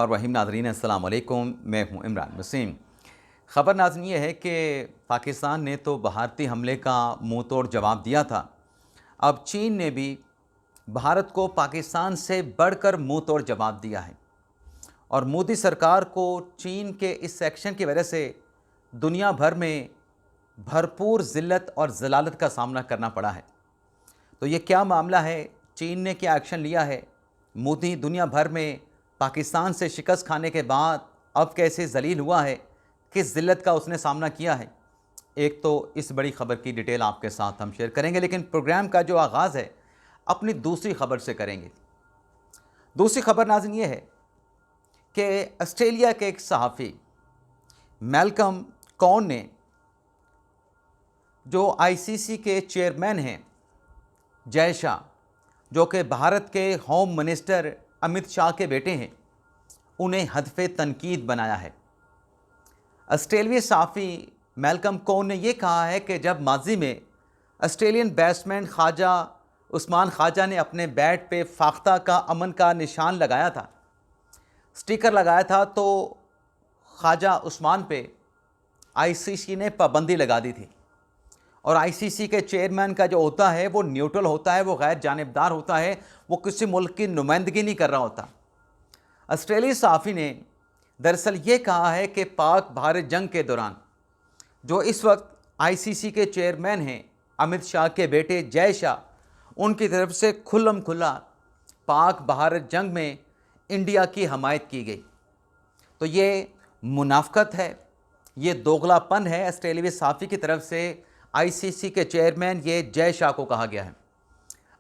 और रहीम नाज़रीन अस्सलाम वालेकुम, मैं हूं इमरान वसीम। ख़बर नाज़रीन ये है कि पाकिस्तान ने तो भारतीय हमले का मुंह तोड़ जवाब दिया था। अब चीन ने भी भारत को पाकिस्तान से बढ़कर मुंह तोड़ जवाब दिया है और मोदी सरकार को चीन के इस एक्शन की वजह से दुनिया भर में भरपूर ज़िल्लत और ज़लालत का सामना करना पड़ा है। तो ये क्या मामला है, चीन ने क्या एक्शन लिया है, मोदी दुनिया भर में पाकिस्तान से शिकस्त खाने के बाद अब कैसे ज़लील हुआ है, किस ज़िल्लत का उसने सामना किया है, एक तो इस बड़ी ख़बर की डिटेल आपके साथ हम शेयर करेंगे। लेकिन प्रोग्राम का जो आगाज़ है अपनी दूसरी ख़बर से करेंगे। दूसरी ख़बर नाज़रीन ये है कि ऑस्ट्रेलिया के एक सहाफ़ी मैल्कम कॉन ने, जो आईसीसी के चेयरमैन हैं जय शाह, जो कि भारत के होम मिनिस्टर अमित शाह के बेटे हैं, उन्हें हदफ़े तनकीद बनाया है। ऑस्ट्रेलियाई सहाफ़ी मैल्कम कॉन ने यह कहा है कि जब माजी में ऑस्ट्रेलियन बैट्समैन ख्वाजा उस्मान ख्वाजा ने अपने बैट पे फाख्ता का अमन का निशान लगाया था, स्टिकर लगाया था, तो ख्वाजा उस्मान पे आईसीसी ने पाबंदी लगा दी थी। और आईसीसी के चेयरमैन का जो होता है वो न्यूट्रल होता है, वो गैर जानिबदार होता है, वो किसी मुल्क की नुमाइंदगी नहीं कर रहा होता। ऑस्ट्रेलियाई सहाफ़ी ने दरअसल ये कहा है कि पाक भारत जंग के दौरान जो इस वक्त आईसीसी के चेयरमैन हैं अमित शाह के बेटे जय शाह, उनकी तरफ से खुल्लम खुल्ला पाक भारत जंग में इंडिया की हमायत की गई। तो ये मुनाफ़कत है, ये दोगलापन है ऑस्ट्रेलियाई सहाफ़ी की तरफ से आईसीसी के चेयरमैन ये जय शाह को कहा गया है।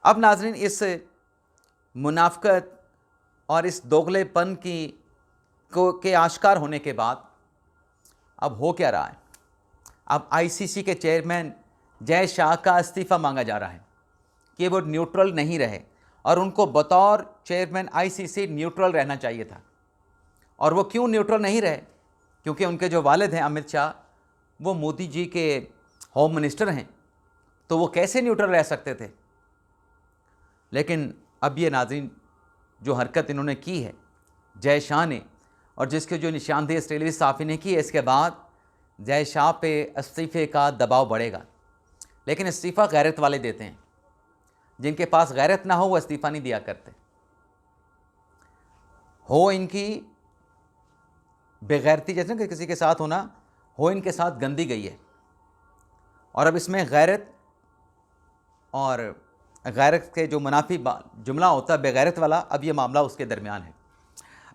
अब नाज़रीन, इस मुनाफ़कत और इस दोगलेपन के आश्कार होने के बाद अब हो क्या रहा है? अब आईसीसी के चेयरमैन जय शाह का इस्तीफ़ा मांगा जा रहा है कि वो न्यूट्रल नहीं रहे और उनको बतौर चेयरमैन आईसीसी न्यूट्रल रहना चाहिए था। और वो क्यों न्यूट्रल नहीं रहे? क्योंकि उनके जो वालिद हैं अमित शाह, वो मोदी जी के होम मिनिस्टर हैं, तो वो कैसे न्यूट्रल रह सकते थे? लेकिन अब ये नाज़रीन जो हरकत इन्होंने की है जय शाह ने, और जिसके जो निशानदेही ऑस्ट्रेलियाई सहाफ़ी ने की है, इसके बाद जय शाह पे इस्तीफ़े का दबाव बढ़ेगा। लेकिन इस्तीफ़ा गैरत वाले देते हैं, जिनके पास गैरत ना हो वो इस्तीफ़ा नहीं दिया करते। हो इनकी बेगैरती, जैसे कि किसी के साथ होना, हो इनके साथ गंदी गई है। और अब इसमें गैरत और गैरत के जो मुनाफी जुमला होता है बेगैरत वाला, अब ये मामला उसके दरमियान है।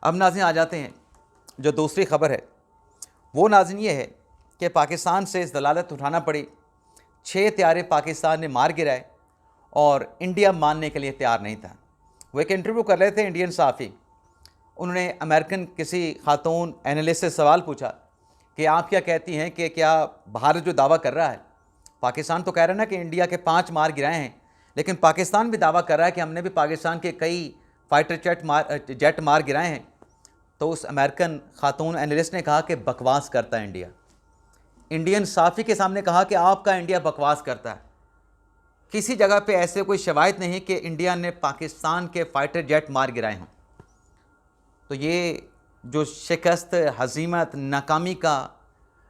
अब नाज़रीन आ जाते हैं जो दूसरी ख़बर है, वो नाज़रीन ये है कि पाकिस्तान से इस दलालत उठाना पड़ी। 6 त्यारे पाकिस्तान ने मार गिराए और इंडिया मानने के लिए तैयार नहीं था। वो एक इंटरव्यू कर रहे थे इंडियन सहाफ़ी, उन्होंने अमेरिकन किसी खातून एनालिस्ट से सवाल पूछा कि आप क्या कहती हैं कि क्या भारत जो दावा कर रहा है, पाकिस्तान तो कह रहा है ना कि इंडिया के 5 मार गिराए हैं, लेकिन पाकिस्तान भी दावा कर रहा है कि हमने भी पाकिस्तान के कई फाइटर जेट मार गिराए हैं। तो उस अमेरिकन खातून एनालिस्ट ने कहा कि बकवास करता है इंडिया। इंडियन सहाफ़ी के सामने कहा कि आपका इंडिया बकवास करता है, किसी जगह पे ऐसे कोई शवाहिद नहीं कि इंडिया ने पाकिस्तान के फाइटर जेट मार गिराए हों। तो ये जो शिकस्त, हज़ीमत, नाकामी का,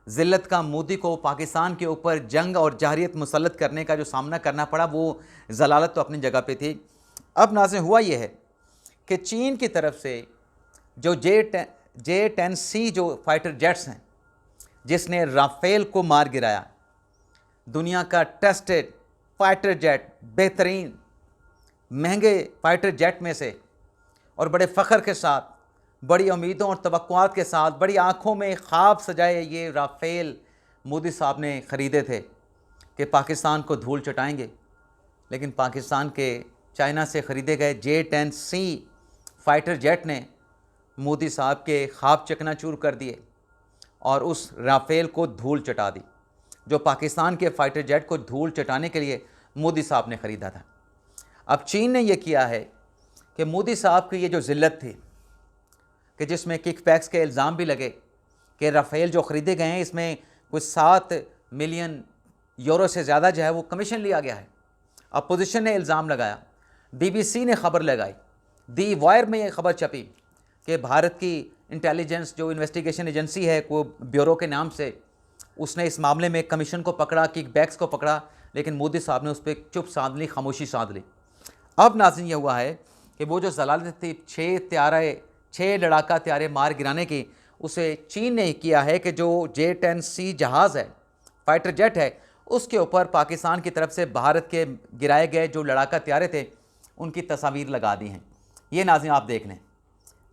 ज़िल्लत का मोदी को पाकिस्तान के ऊपर जंग और जारियत मुसल्लत करने का जो सामना करना पड़ा, वो ज़लालत तो अपनी जगह पे थी। अब नाज़रीन हुआ ये है कि चीन की तरफ से जो J-10C जो फाइटर जेट्स हैं, जिसने राफेल को मार गिराया, दुनिया का टेस्टेड फाइटर जेट, बेहतरीन महंगे फाइटर जेट में से, और बड़े फ़ख्र के साथ, बड़ी उम्मीदों और तवक्कुआत के साथ, बड़ी आँखों में ख्वाब सजाए ये राफेल मोदी साहब ने ख़रीदे थे कि पाकिस्तान को धूल चटाएंगे। लेकिन पाकिस्तान के चाइना से ख़रीदे गए J-10C फाइटर जेट ने मोदी साहब के ख्वाब चकनाचूर कर दिए और उस राफेल को धूल चटा दी, जो पाकिस्तान के फाइटर जेट को धूल चटाने के लिए मोदी साहब ने ख़रीदा था। अब चीन ने यह किया है कि मोदी साहब की ये जो ज़िल्लत थी कि जिसमें किकबैक्स के इल्ज़ाम भी लगे कि राफेल जो ख़रीदे गए हैं इसमें कुछ 7 मिलियन यूरो से ज़्यादा जो है वो कमीशन लिया गया है। अपोजिशन ने इल्ज़ाम लगाया, BBC ने ख़बर लगाई, दी वायर में ये ख़बर छपी, कि भारत की इंटेलिजेंस जो इन्वेस्टिगेशन एजेंसी है, वो ब्यूरो के नाम से, उसने इस मामले में कमीशन को पकड़ा, किक बैक्स को पकड़ा, लेकिन मोदी साहब ने उस पर चुप साध ली, खामोशी साध ली। अब नाज़रीन ये हुआ है कि वो जो जलालत थी 6 लड़ाका त्यारे मार गिराने की, उसे चीन ने किया है कि जो J-10C जहाज़ है, फाइटर जेट है, उसके ऊपर पाकिस्तान की तरफ से भारत के गिराए गए जो लड़ाका त्यारे थे उनकी तस्वीर लगा दी हैं। ये नाज़रीन आप देख लें,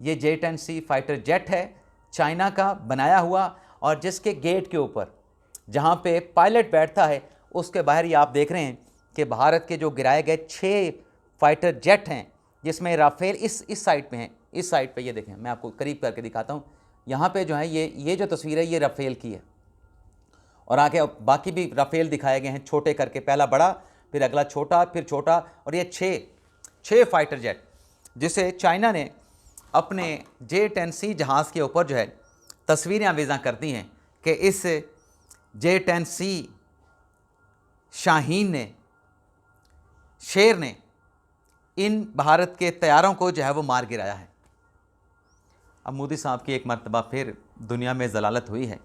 ये J-10C फाइटर जेट है, चाइना का बनाया हुआ, और जिसके गेट के ऊपर जहाँ पे पायलट बैठता है उसके बाहर ये आप देख रहे हैं कि भारत के जो गिराए गए 6 फाइटर जेट हैं, जिसमें राफेल इस साइड पे हैं, इस साइड पे ये देखें, मैं आपको करीब करके दिखाता हूँ। यहाँ पे जो है ये जो तस्वीर है ये राफेल की है, और आगे बाकी भी राफेल दिखाए गए हैं छोटे करके, पहला बड़ा, फिर अगला छोटा, फिर छोटा, और ये 6 फाइटर जेट जिसे चाइना ने अपने J-10C जहाज़ के ऊपर जो है तस्वीरें आवेज़ा कर दी हैं कि इस J-10C शाहीन ने, शेर ने इन भारत के तैयारों को जो है वो मार गिराया है। अब मोदी साहब की एक मरतबा फिर दुनिया में जलालत हुई है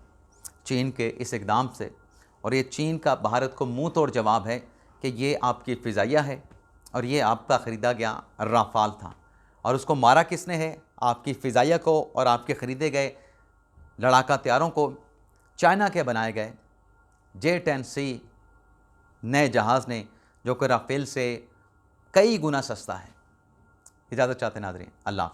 चीन के इस इक़दाम से, और ये चीन का भारत को मुंह तोड़ जवाब है कि ये आपकी फ़िज़ाइया है और ये आपका ख़रीदा गया राफाल था, और उसको मारा किसने है? आपकी फ़िज़ाइया को और आपके ख़रीदे गए लड़ाका त्यारों को, चाइना के बनाए गए J-10C नए जहाज़ ने, जो कि राफेल से कई गुना सस्ता है। इजाज़त चाहते नाज़रीन, अल्लाह।